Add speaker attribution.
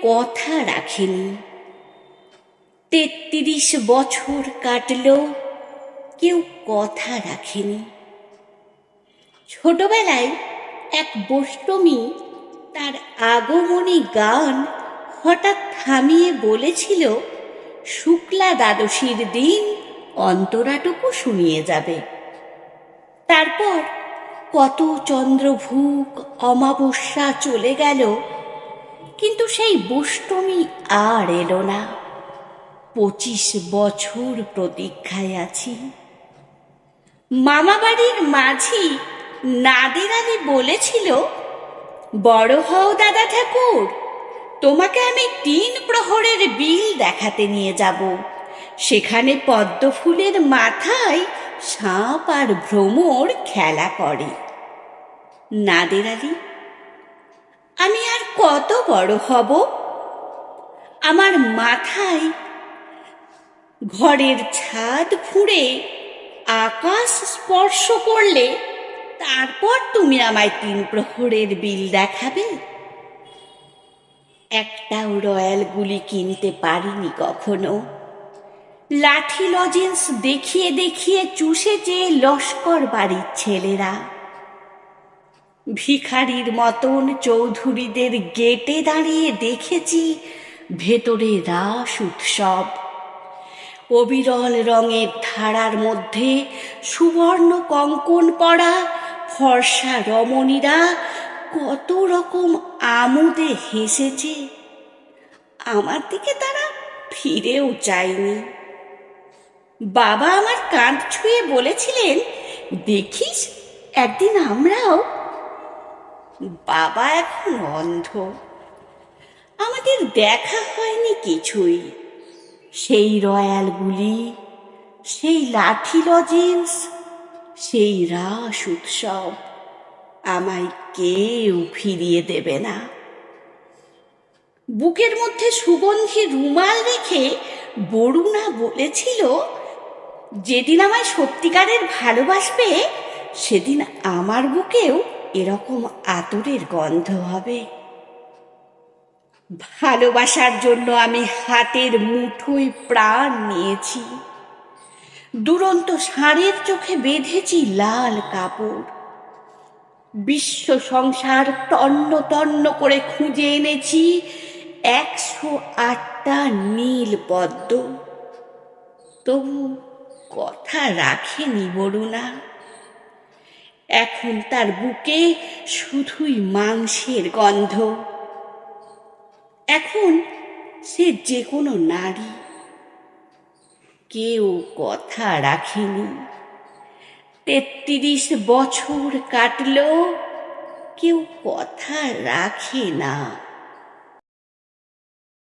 Speaker 1: কথা রাখেনি। 33 বছর কাটল, কেউ কথা রাখেনি। ছোটবেলায় এক বৈষ্ণবী তার আগমনী গান হঠাৎ থামিয়ে বলেছিল, শুক্লা দ্বাদশীর দিন অন্তরাটুকু শুনিয়ে যাবে। তারপর কত চন্দ্রভুক অমাবস্যা চলে গেল, কিন্তু সেই বৈষ্ণবী আর এলো না। 25 বছর প্রতীক্ষায় আছি। মামাবাড়ির মাঝি নাদের আলী বলেছিল, বড় হও দাদা ঠাকুর, তোমাকে আমি 3 প্রহরের বিল দেখাতে নিয়ে যাব। সেখানে পদ্ম ফুলের মাথায় সাপ আর ভ্রমর খেলা করে। নাদের আলী, আমি আর কত বড় হব? আমার মাথায় ঘরের ছাদ ফুঁড়ে আকাশ স্পর্শ করলে তারপর তুমি আমায় 3 প্রহরের বিল দেখাবে। একটাও রয়্যাল গুলি কিনতে পারিনি কখনো। লাঠি লজেন্স দেখিয়ে দেখিয়ে চুষেছে লস্কর বাড়ির ছেলেরা। ভিখারির মতন চৌধুরীদের গেটে দাঁড়িয়ে দেখেছি ভেতরে রাস উৎসব। অবিরল রঙের ধারার মধ্যে সুবর্ণ কঙ্কন পরা ফর্সা রমণীরা কত রকম আমোদে হেসেছে। আমার দিকে তারা ফিরেও চায়নি। বাবা আমার কাঁধ ছুঁয়ে বলেছিলেন, দেখিস একদিন আমরাও। বাবা এখন অন্ধ, আমাদের দেখা হয়নি কিছুই। সেই রয়্যালগুলি, সেই লাঠি লজেন্স, সেই রাস উৎসব আমায় কেউ ফিরিয়ে দেবে না। বুকের মধ্যে সুগন্ধি রুমাল রেখে বরুণা বলেছিল, যেদিন আমায় সত্যিকারের ভালোবাসবে সেদিন আমার বুকেও এরকম আতরের গন্ধ হবে। ভালোবাসার জন্য আমি হাতের মুঠোয় প্রাণ নিয়েছি। দুরন্ত ষাঁড়ের চোখে বেঁধেছি লাল কাপড়। বিশ্ব সংসার তন্ন তন্ন করে খুঁজে এনেছি 108টা নীল পদ্ম। তবু কথা রাখেনি বরুণা। এখন তার বুকে শুধুই মাংসের গন্ধ। এখন সে যে কোনো নারী। কেউ কথা রাখেনি। 33 বছর কাটল, কেউ কথা রাখে না।